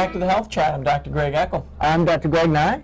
back to the Health Chat. I'm Dr. Greg Eckel. I'm Dr. Greg Nye.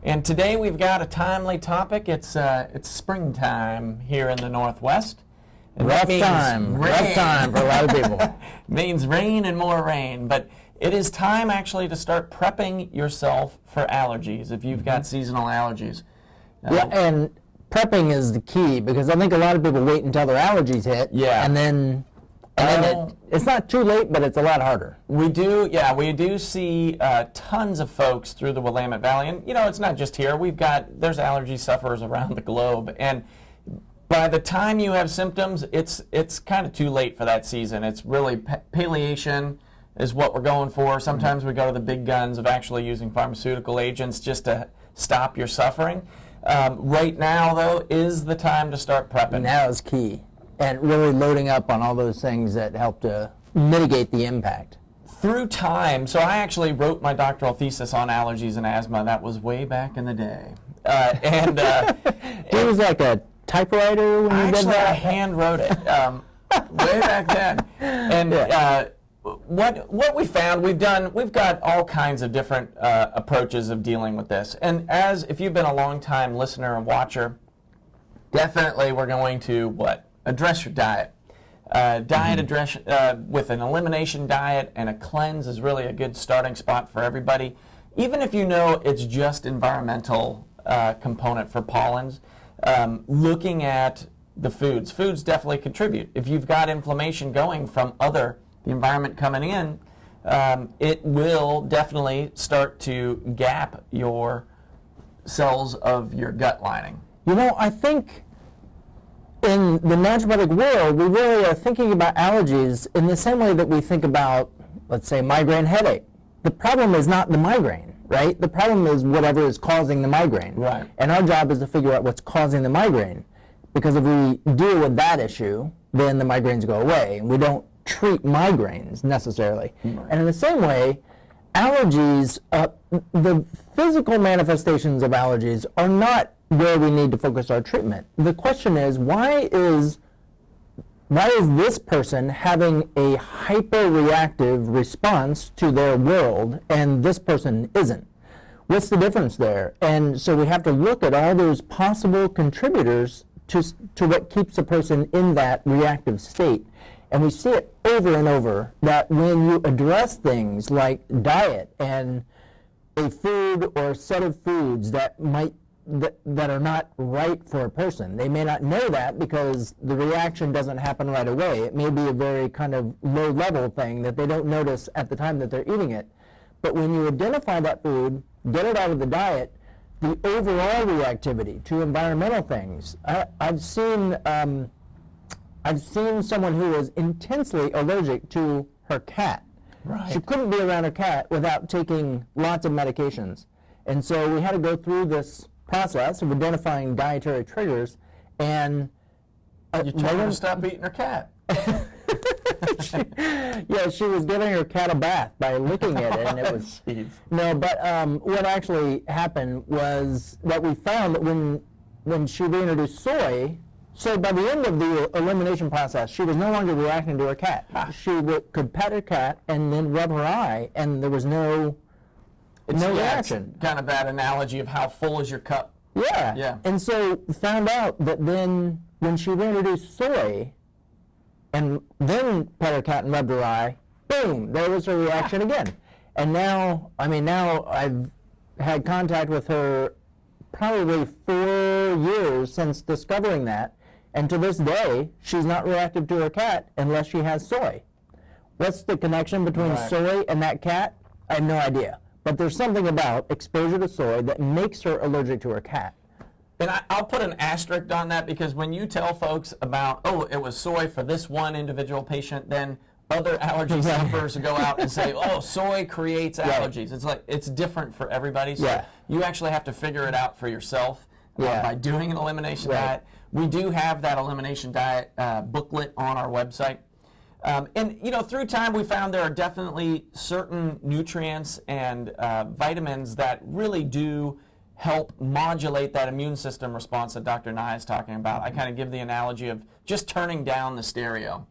And today we've got a timely topic. It's springtime here in the Northwest. And rough time for a lot of people. Means rain and more rain. But it is time actually to start prepping yourself for allergies if you've got seasonal allergies. Yeah, and prepping is the key because I think a lot of people wait until their allergies hit. Yeah. And then it's not too late, but it's a lot harder. We do see tons of folks through the Willamette Valley, and it's not just here. There's allergy sufferers around the globe, and by the time you have symptoms, it's kind of too late for that season. It's really palliation is what we're going for. Sometimes we go to the big guns of actually using pharmaceutical agents just to stop your suffering. Right now, though, is the time to start prepping. Now is key. And really loading up on all those things that help to mitigate the impact. Through time, so I actually wrote my doctoral thesis on allergies and asthma. That was way back in the day. It was like a typewriter when you did that? I hand wrote it way back then. And what we found, we've got all kinds of different approaches of dealing with this. And if you've been a long time listener and watcher, definitely we're going to address your diet. Address with an elimination diet and a cleanse is really a good starting spot for everybody. Even if you know it's just environmental component for pollens, looking at the foods. Foods definitely contribute. If you've got inflammation going from the environment coming in, it will definitely start to gap your cells of your gut lining. I think in the naturopathic world, we really are thinking about allergies in the same way that we think about, let's say, migraine headache. The problem is not the migraine, right? The problem is whatever is causing the migraine. Right. And our job is to figure out what's causing the migraine. Because if we deal with that issue, then the migraines go away. And we don't treat migraines necessarily. Right. And in the same way, allergies, the physical manifestations of allergies are not where we need to focus our treatment. The question is, why is this person having a hyper-reactive response to their world and this person isn't? What's the difference there? And so we have to look at all those possible contributors to what keeps a person in that reactive state. And we see it over and over that when you address things like diet and a food or a set of foods that are not right for a person. They may not know that because the reaction doesn't happen right away. It may be a very kind of low-level thing that they don't notice at the time that they're eating it. But when you identify that food, get it out of the diet, the overall reactivity to environmental things. I've seen someone who was intensely allergic to her cat. Right. She couldn't be around her cat without taking lots of medications. And so we had to go through this process of identifying dietary triggers, and you told her to stop eating her cat. she was giving her cat a bath by licking it, and it was no. But what actually happened was that we found that when she reintroduced soy, so by the end of the elimination process, she was no longer reacting to her cat. She could pet her cat and then rub her eye, and there was no reaction. It's kind of that analogy of how full is your cup. Yeah. And so found out that then when she reintroduced soy and then pet her cat and rubbed her eye, boom, there was her reaction again. And now I've had contact with her probably 4 years since discovering that. And to this day, she's not reactive to her cat unless she has soy. What's the connection between soy and that cat? I have no idea. But there's something about exposure to soy that makes her allergic to her cat. And I'll put an asterisk on that because when you tell folks about, it was soy for this one individual patient, then other allergy sufferers go out and say, soy creates allergies. It's like it's different for everybody. So you actually have to figure it out for yourself by doing an elimination diet. We do have that elimination diet booklet on our website. And through time we found there are definitely certain nutrients and vitamins that really do help modulate that immune system response that Dr. Nye is talking about. I kind of give the analogy of just turning down the stereo.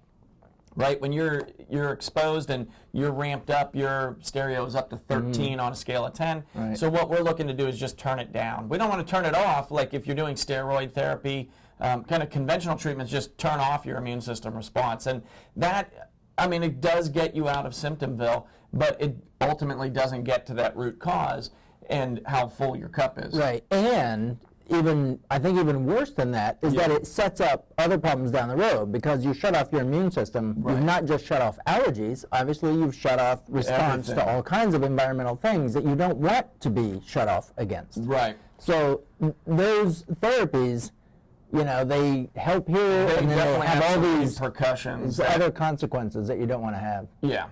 right? When you're exposed and you're ramped up, your stereo is up to 13 on a scale of 10. Right. So what we're looking to do is just turn it down. We don't want to turn it off, like if you're doing steroid therapy, kind of conventional treatments, just turn off your immune system response. And that, I mean, it does get you out of Symptomville, but it ultimately doesn't get to that root cause and how full your cup is. Right, and I think even worse than that is that it sets up other problems down the road, because you shut off your immune system. Right. You've not just shut off allergies, obviously you've shut off response to Everything. all kinds of environmental things that you don't want to be shut off against. Right. So those therapies, you know, they help here, They and then they'll definitely have all some these repercussions. other consequences that you don't want to have. Yeah.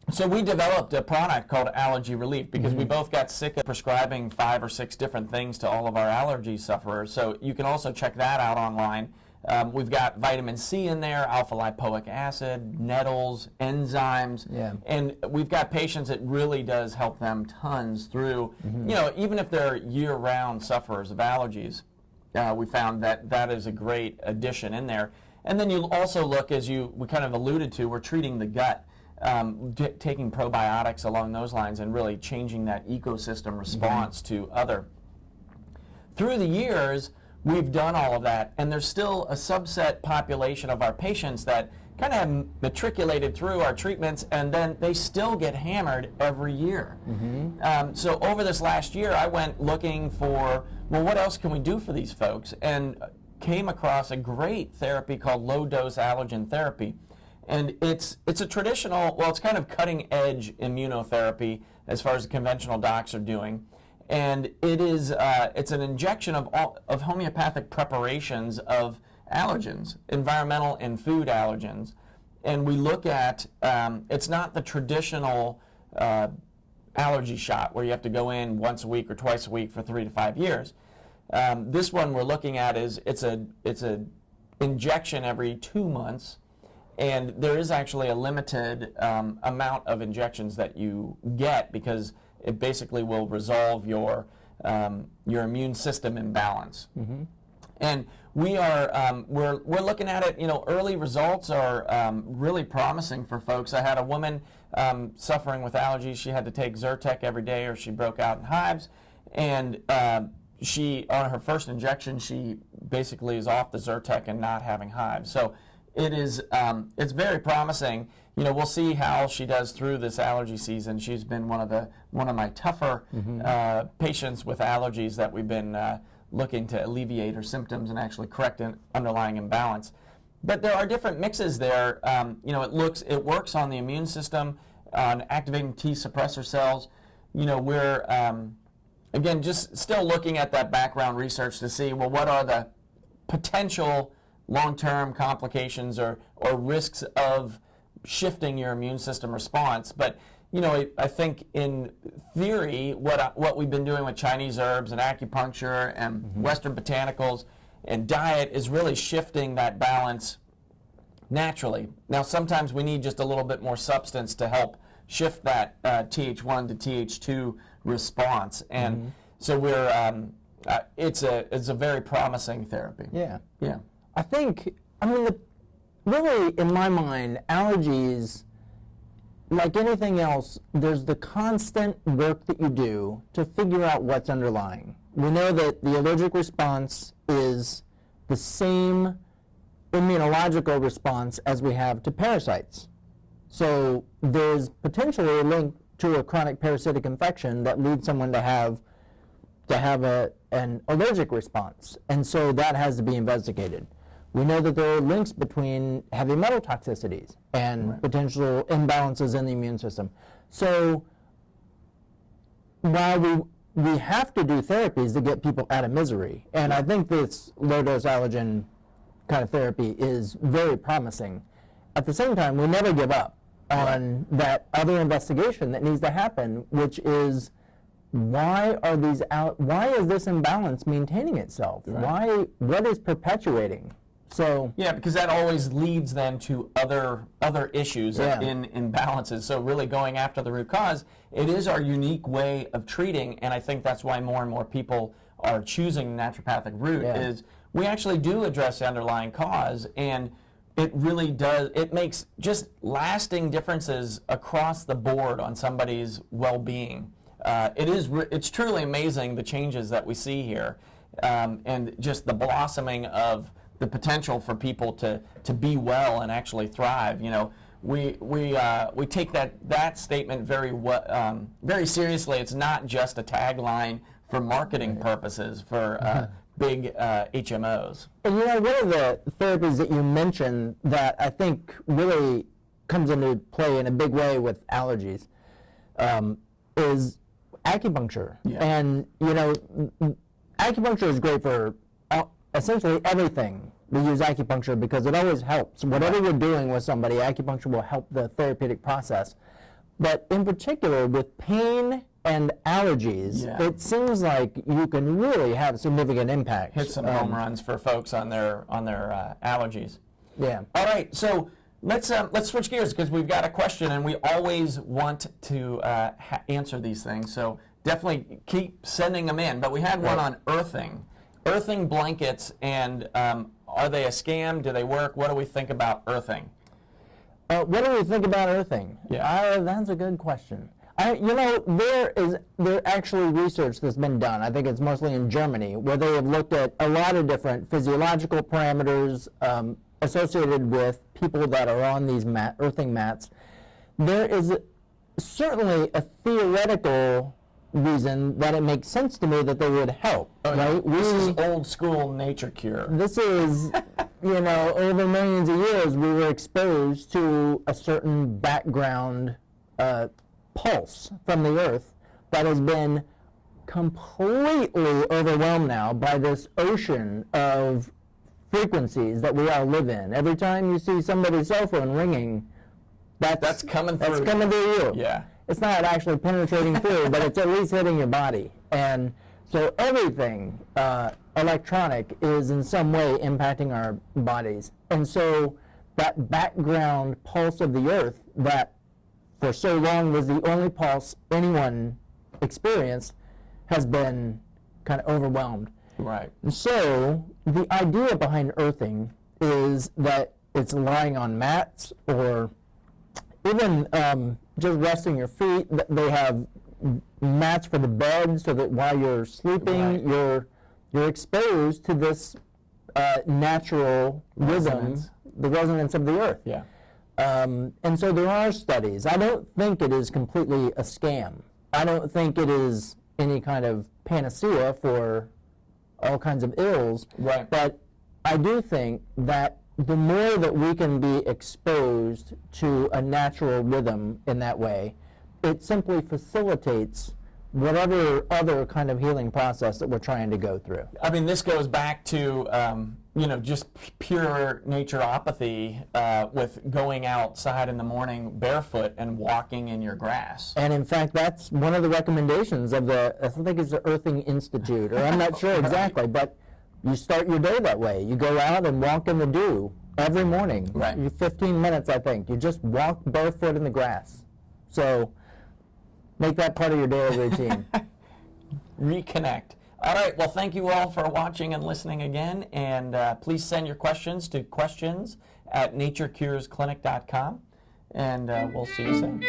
So we developed a product called Allergy Relief because we both got sick of prescribing 5 or 6 different things to all of our allergy sufferers. So you can also check that out online. We've got vitamin C in there, alpha lipoic acid, nettles, enzymes, and we've got patients it really does help them tons through, you know, even if they're year-round sufferers of allergies. We found that that is a great addition in there. And then you also look, as we kind of alluded to, we're treating the gut. Taking probiotics along those lines and really changing that ecosystem response to other. Through the years, we've done all of that, and there's still a subset population of our patients that kind of have matriculated through our treatments, and then they still get hammered every year. So over this last year, I went looking for, well, what else can we do for these folks? And came across a great therapy called low-dose allergen therapy. And it's a traditional, well, it's kind of cutting-edge immunotherapy as far as the conventional docs are doing. And it's an injection of homeopathic preparations of allergens, environmental and food allergens. And we look at, it's not the traditional allergy shot where you have to go in once a week or twice a week for 3 to 5 years. This one we're looking at is it's a injection every 2 months. And there is actually a limited amount of injections that you get because it basically will resolve your immune system imbalance. And we're looking at it. You know, early results are really promising for folks. I had a woman suffering with allergies. She had to take Zyrtec every day, or she broke out in hives. And she, on her first injection, she basically is off the Zyrtec and not having hives. So it's very promising. You know, we'll see how she does through this allergy season. She's been one of my tougher patients with allergies that we've been looking to alleviate her symptoms and actually correct an underlying imbalance. But there are different mixes there. You know, it works on the immune system, on activating T suppressor cells. You know, we're again just still looking at that background research to see, well, what are the potential long-term complications or risks of shifting your immune system response. But you know, I think in theory, what we've been doing with Chinese herbs and acupuncture and Western botanicals and diet is really shifting that balance naturally. Now, sometimes we need just a little bit more substance to help shift that Th1 to Th2 response, and so it's a very promising therapy. Yeah. Yeah. I think, really, in my mind, allergies, like anything else, there's the constant work that you do to figure out what's underlying. We know that the allergic response is the same immunological response as we have to parasites. So there's potentially a link to a chronic parasitic infection that leads someone to have an allergic response. And so that has to be investigated. We know that there are links between heavy metal toxicities and potential imbalances in the immune system. So while we have to do therapies to get people out of misery, and I think this low-dose allergen kind of therapy is very promising, at the same time, we never give up on that other investigation that needs to happen, which is why is this imbalance maintaining itself? What is perpetuating? So yeah, because that always leads then to other issues in imbalances. So really going after the root cause, it is our unique way of treating, and I think that's why more and more people are choosing the naturopathic route. Is we actually do address the underlying cause, and it really does. It makes just lasting differences across the board on somebody's well-being. It's truly amazing the changes that we see here, and just the blossoming of the potential for people to be well and actually thrive. You know, we take that statement very seriously. It's not just a tagline for marketing purposes for big HMOs. And you know, one of the therapies that you mentioned that I think really comes into play in a big way with allergies is acupuncture. Yeah. And you know, acupuncture is great for essentially everything. We use acupuncture because it always helps. Whatever we're doing with somebody, acupuncture will help the therapeutic process. But in particular, with pain and allergies, it seems like you can really have significant impact. Hit some home runs for folks on their allergies. Yeah. All right, so let's switch gears, because we've got a question, and we always want to answer these things. So definitely keep sending them in. But we had one on earthing blankets, and are they a scam? Do they work? What do we think about earthing? What do we think about earthing? Yeah. That's a good question. You know, there actually research that's been done. I think it's mostly in Germany, where they have looked at a lot of different physiological parameters associated with people that are on these earthing mats. There is certainly a theoretical reason that it makes sense to me that they would help. Right? This is old school nature cure. This is, you know, over millions of years we were exposed to a certain background pulse from the earth that has been completely overwhelmed now by this ocean of frequencies that we all live in. Every time you see somebody's cell phone ringing, that's coming through. That's coming through you. Yeah. It's not actually penetrating through, but it's at least hitting your body. And so everything electronic is in some way impacting our bodies. And so that background pulse of the earth that for so long was the only pulse anyone experienced has been kind of overwhelmed. Right. And so the idea behind earthing is that it's lying on mats or even just resting your feet. They have mats for the bed so that while you're sleeping, you're exposed to this natural rhythm, the resonance of the earth. Yeah. And so there are studies. I don't think it is completely a scam. I don't think it is any kind of panacea for all kinds of ills. Right. But I do think that the more that we can be exposed to a natural rhythm in that way, it simply facilitates whatever other kind of healing process that we're trying to go through. I mean, this goes back to just pure naturopathy with going outside in the morning barefoot and walking in your grass. And in fact, that's one of the recommendations of I think it's the Earthing Institute, or I'm not sure exactly, but you start your day that way. You go out and walk in the dew every morning. Right. 15 minutes, I think. You just walk barefoot in the grass. So make that part of your daily routine. Reconnect. All right, well, thank you all for watching and listening again, and please send your questions to questions@naturecuresclinic.com, and we'll see you soon.